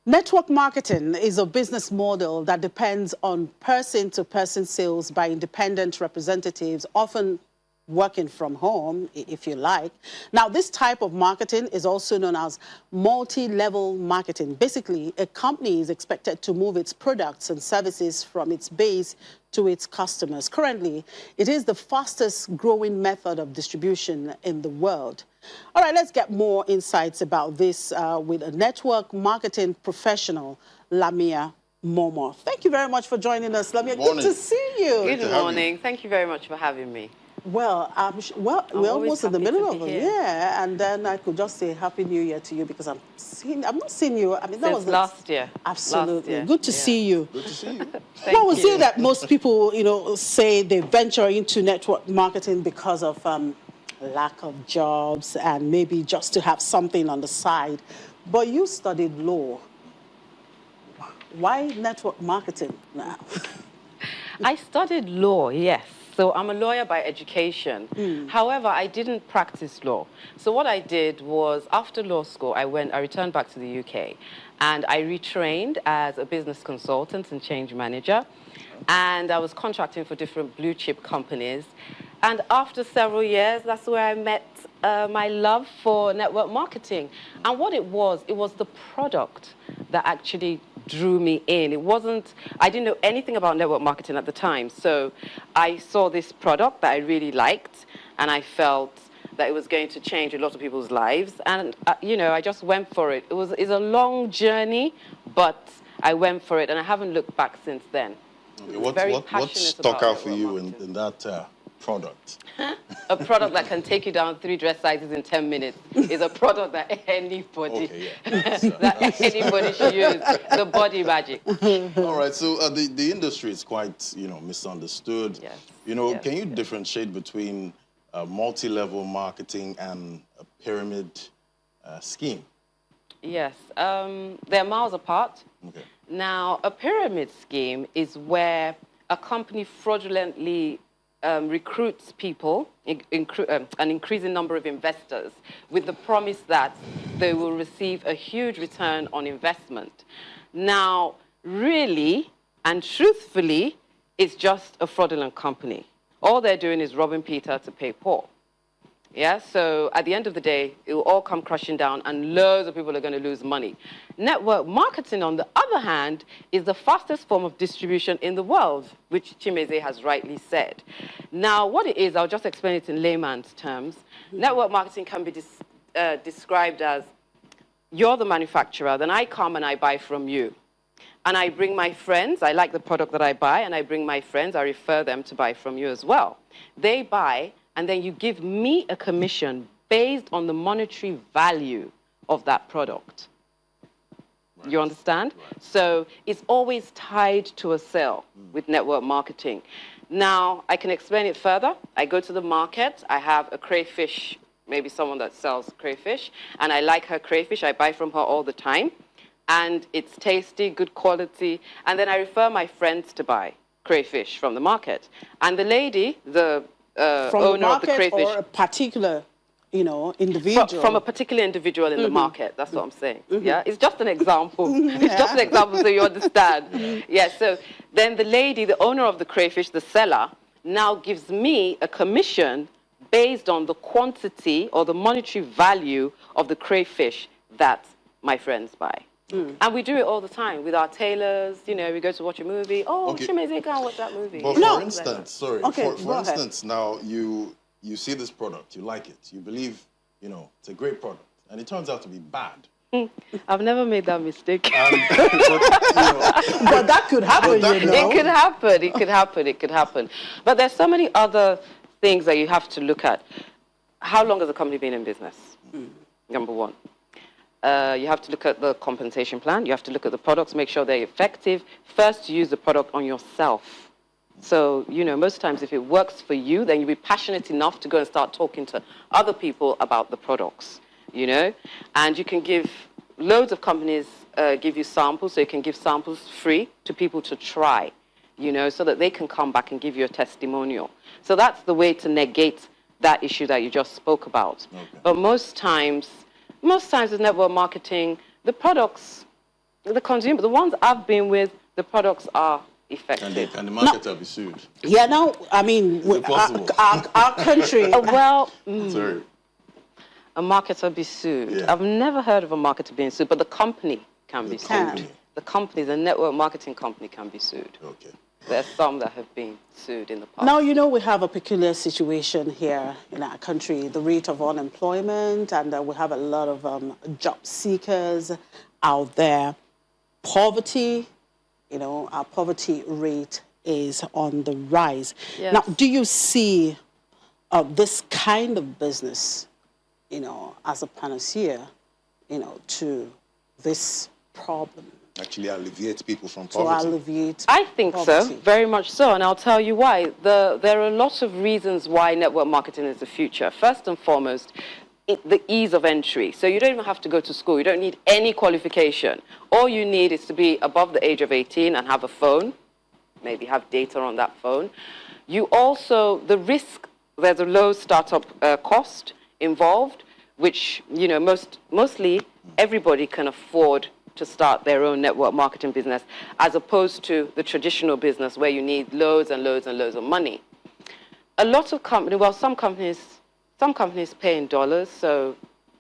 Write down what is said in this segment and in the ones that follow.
Network marketing is a business model that depends on person-to-person sales by independent representatives, often working from home, if you like. Now, this type of marketing is also known as multi-level marketing. Basically, a company is expected to move its products and services from its base to its customers. Currently, it is the fastest growing method of distribution in the world. All right, let's get more insights about this with a network marketing professional, Lamia Momo. Thank you very much for joining us, Lamia. Good to see you. Good morning. Thank you very much for having me. Well, we're almost in the middle of it, yeah. And then I could just say Happy New Year to you because I'm not seeing you. I mean, that was last year. Absolutely, last year. Good to see you. Good to see you. Well, we see that most people, say they venture into network marketing because of lack of jobs and maybe just to have something on the side. But you studied law. Why network marketing now? I studied law, yes. So I'm a lawyer by education. However, I didn't practice law. So what I did was after law school, I returned back to the UK and I retrained as a business consultant and change manager. And I was contracting for different blue chip companies. And after several years, that's where I met my love for network marketing. And what it was the product that actually drew me in. I didn't know anything about network marketing at the time. So I saw this product that I really liked, and I felt that it was going to change a lot of people's lives. And, I just went for it. It's a long journey, but I went for it, and I haven't looked back since then. Okay, what stuck out for you in that product? A product that can take you down 3 dress sizes in 10 minutes is a product that anybody should use. The body magic. All right, so the industry is quite, misunderstood. Yes. Can you differentiate between multi-level marketing and a pyramid scheme? Yes, they're miles apart. Okay. Now, a pyramid scheme is where a company fraudulently recruits people, an increasing number of investors, with the promise that they will receive a huge return on investment. Now, really and truthfully, it's just a fraudulent company. All they're doing is robbing Peter to pay Paul. Yeah, so at the end of the day, it will all come crashing down and loads of people are going to lose money. Network marketing, on the other hand, is the fastest form of distribution in the world, which Chimeze has rightly said. Now, what it is, I'll just explain it in layman's terms. Network marketing can be described as you're the manufacturer, then I come and I buy from you. And I bring my friends, I like the product that I buy, and I bring my friends, I refer them to buy from you as well. They buy, and then you give me a commission based on the monetary value of that product. Right. You understand? Right. So it's always tied to a sale with network marketing. Now, I can explain it further. I go to the market, I have a crayfish, maybe someone that sells crayfish, and I like her crayfish, I buy from her all the time, and it's tasty, good quality, and then I refer my friends to buy crayfish from the market. And the lady, the owner of the crayfish, or a particular, individual. From a particular individual in the market. That's what I'm saying. Yeah, it's just an example. It's just an example so you understand. Yeah. So then the lady, the owner of the crayfish, the seller, now gives me a commission based on the quantity or the monetary value of the crayfish that my friends buy. And we do it all the time with our tailors. We go to watch a movie. Oh, okay. Chimeze, go and watch that movie. But for instance, sorry. Okay, for instance, now you see this product, you like it, you believe, it's a great product, and it turns out to be bad. I've never made that mistake. But that could happen, It could happen. It could happen. It could happen. But there's so many other things that you have to look at. How long has the company been in business? Number one. You have to look at the compensation plan. You have to look at the products, make sure they're effective. First, use the product on yourself. So, most times if it works for you, then you'll be passionate enough to go and start talking to other people about the products, And you can give, loads of companies give you samples, so you can give samples free to people to try, so that they can come back and give you a testimonial. So that's the way to negate that issue that you just spoke about. Okay. But most times with network marketing, the products The consumer, the ones I've been with, the products are effective. Can the marketer be sued? Yeah, no, I mean, our country... Well... Sorry. A marketer be sued. Yeah. I've never heard of a marketer being sued, but the company can be sued. The company, the network marketing company can be sued. Okay. There's some that have been sued in the past. Now, you know, we have a peculiar situation here in our country, the rate of unemployment, and we have a lot of job seekers out there. Poverty, you know, our poverty rate is on the rise. Yes. Now, do you see this kind of business, you know, as a panacea, you know, to this problem? Actually alleviate people from poverty. To alleviate I think poverty. so, very much so, and I'll tell you why. There are a lot of reasons why network marketing is the future. First and foremost, the ease of entry. So you don't even have to go to school. You don't need any qualification. All you need is to be above the age of 18 and have a phone, maybe have data on that phone. You also, the risk, there's a low startup cost involved, which, you know, mostly everybody can afford to start their own network marketing business, as opposed to the traditional business where you need loads and loads and loads of money. A lot of companies, well, some companies pay in dollars, so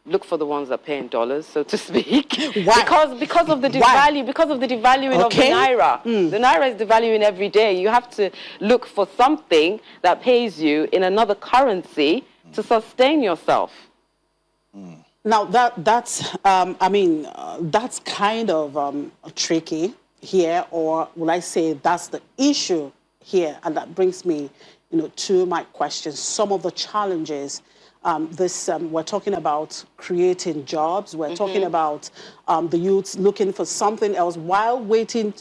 look for the ones that pay in dollars, so to speak. Why? Because of the devaluing of the naira. The naira is devaluing every day. You have to look for something that pays you in another currency to sustain yourself. Now, that's that's kind of tricky here, or will I say that's the issue here, and that brings me, you know, to my question. Some of the challenges, we're talking about creating jobs, we're talking about the youths looking for something else while waiting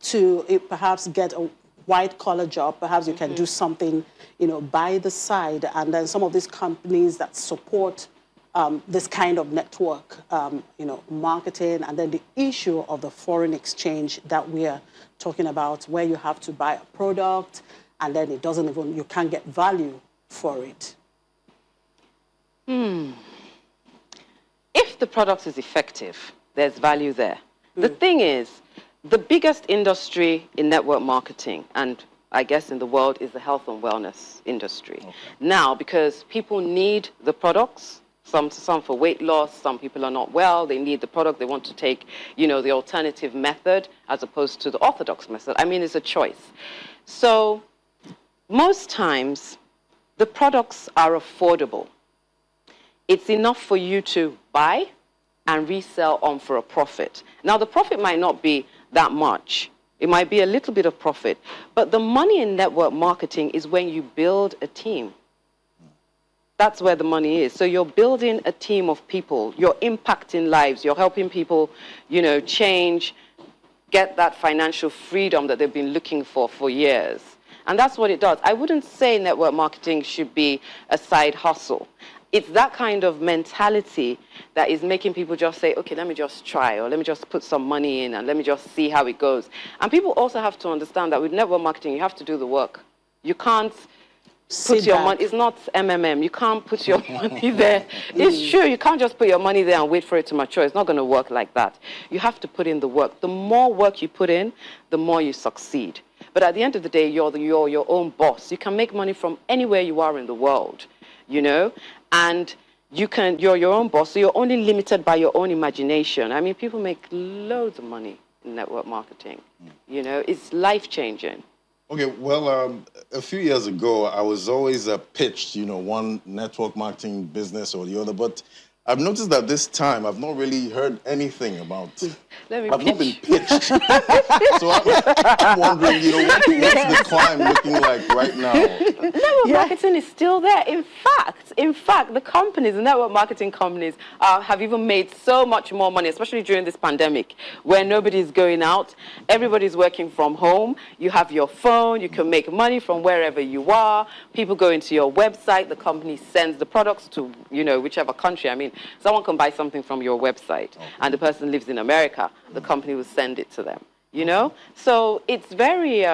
to perhaps get a white-collar job. Perhaps you can do something, you know, by the side, and then some of these companies that support this kind of network, you know, marketing, and then the issue of the foreign exchange that we are talking about, where you have to buy a product and then it doesn't even, you can't get value for it. If the product is effective, there's value there. The thing is, the biggest industry in network marketing, and I guess in the world, is the health and wellness industry. Okay. Now, because people need the products, some for weight loss, some people are not well, they need the product, they want to take, you know, the alternative method as opposed to the orthodox method. I mean, it's a choice. So most times, the products are affordable. It's enough for you to buy and resell on for a profit. Now, the profit might not be that much. It might be a little bit of profit. But the money in network marketing is when you build a team. That's where the money is. So you're building a team of people. You're impacting lives. You're helping people, you know, change, get that financial freedom that they've been looking for years. And that's what it does. I wouldn't say network marketing should be a side hustle. It's that kind of mentality that is making people just say, okay, let me just try, or let me just put some money in and let me just see how it goes. And people also have to understand that with network marketing, you have to do the work. You can't put your money, it's not MMM. You can't put your money there. It's true, you can't just put your money there and wait for it to mature. It's not going to work like that. You have to put in the work. The more work you put in, the more you succeed. But at the end of the day, you're your own boss. You can make money from anywhere you are in the world, you know, and you're your own boss, so you're only limited by your own imagination. I mean, people make loads of money in network marketing. You know, it's life-changing. Okay, well, a few years ago, I was always pitched, you know, one network marketing business or the other, but I've noticed that this time I've not really heard anything about. I've not been pitched. So I'm wondering, you know, what's the climb looking like right now? Network marketing is still there. In fact, the companies, the network marketing companies, have even made so much more money, especially during this pandemic, where nobody's going out, everybody's working from home. You have your phone, you can make money from wherever you are. People go into your website, the company sends the products to, you know, whichever country. I mean, someone can buy something from your website, and the person lives in America. The company will send it to them, you know? So it's very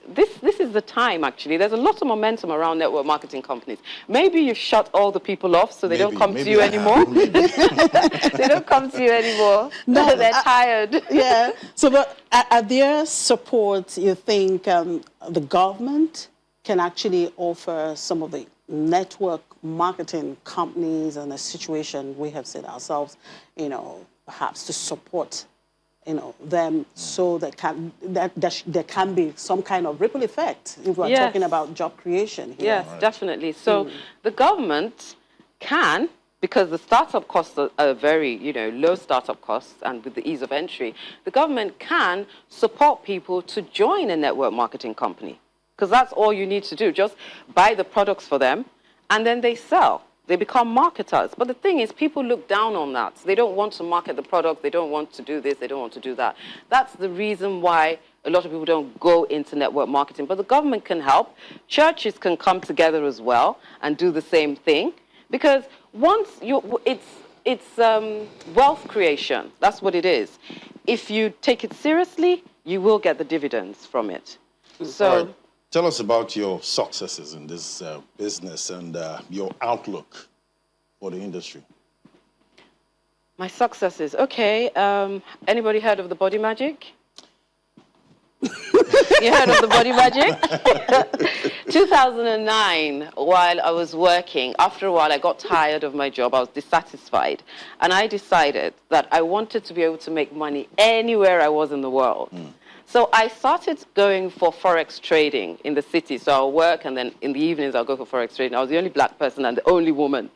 this is the time, actually. There's a lot of momentum around network marketing companies. Maybe you've shut all the people off so they don't come to you anymore. They don't come to you anymore. No, they're tired. Yeah. So, but are there support you think the government can actually offer some of the network marketing companies in a situation we have seen ourselves, perhaps to support them, so that there can be some kind of ripple effect if we're talking about job creation here. Yes, definitely. So the government can, because the startup costs are very, low startup costs, and with the ease of entry, the government can support people to join a network marketing company, because that's all you need to do. Just buy the products for them, and then they sell. They become marketers. But the thing is, people look down on that. They don't want to market the product. They don't want to do this. They don't want to do that. That's the reason why a lot of people don't go into network marketing. But the government can help. Churches can come together as well and do the same thing. Because once it's wealth creation. That's what it is. If you take it seriously, you will get the dividends from it. So. Tell us about your successes in this business and your outlook for the industry. My successes. Okay. Anybody heard of the body magic? You heard of the body magic? 2009, while I was working, after a while I got tired of my job. I was dissatisfied. And I decided that I wanted to be able to make money anywhere I was in the world. So I started going for forex trading in the city. So I'll work, and then in the evenings I'll go for forex trading. I was the only black person and the only woman.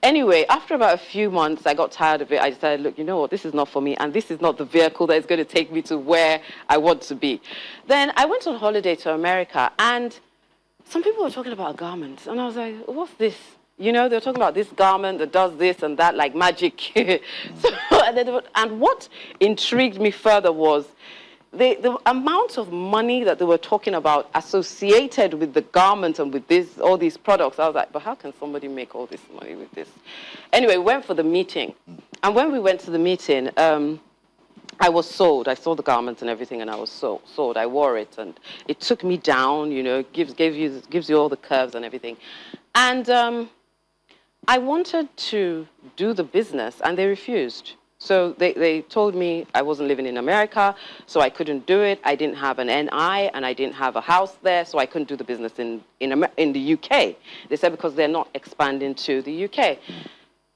Anyway, after about a few months, I got tired of it. I decided, look, you know what, this is not for me, and this is not the vehicle that is going to take me to where I want to be. Then I went on holiday to America, and some people were talking about garments, and I was like, what's this? They were talking about this garment that does this and that, like magic. And what intrigued me further was the amount of money that they were talking about associated with the garment and with all these products. I was like, but how can somebody make all this money with this? Anyway, we went for the meeting. And when we went to the meeting, I was sold. I saw the garment and everything, and I was sold. I wore it, and it took me down, gives you all the curves and everything. And I wanted to do the business, and they refused. So they told me I wasn't living in America, so I couldn't do it. I didn't have an NI, and I didn't have a house there, so I couldn't do the business in the UK. They said because they're not expanding to the UK.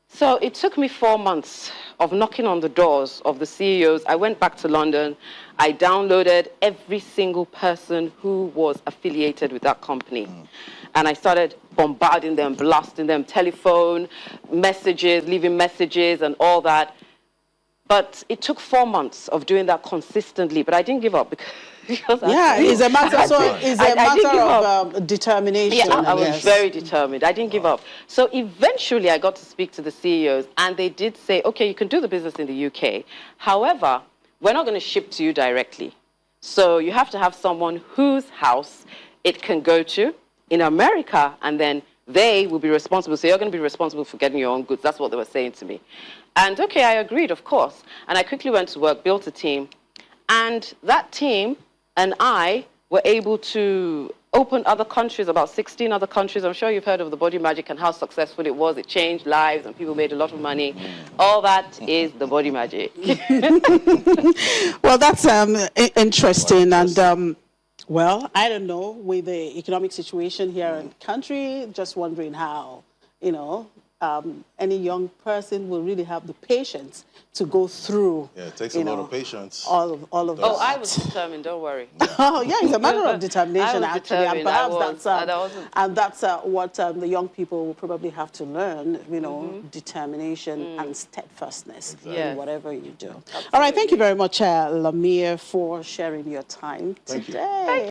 So it took me 4 months of knocking on the doors of the CEOs. I went back to London. I downloaded every single person who was affiliated with that company. And I started bombarding them, blasting them, telephone, messages, leaving messages and all that. But it took 4 months of doing that consistently, but I didn't give up because it's a matter of determination. Yeah, I was very determined. I didn't give up. So eventually I got to speak to the CEOs, and they did say, okay, you can do the business in the UK. However, we're not going to ship to you directly. So you have to have someone whose house it can go to in America, and then they will be responsible. So you're going to be responsible for getting your own goods. That's what they were saying to me. And okay, I agreed, of course. And I quickly went to work, built a team. And that team and I were able to open other countries, about 16 other countries. I'm sure you've heard of the body magic and how successful it was. It changed lives and people made a lot of money. All that is the body magic. Well, that's interesting. And well, I don't know, with the economic situation here in the country, just wondering how, any young person will really have the patience to go through. Yeah, it takes a lot of patience. All of that. Oh, I was determined, don't worry. Oh, yeah, it's a matter of determination, actually. And perhaps that's what the young people will probably have to learn, determination and steadfastness in whatever you do. Absolutely. All right, thank you very much, Lamia, for sharing your time today.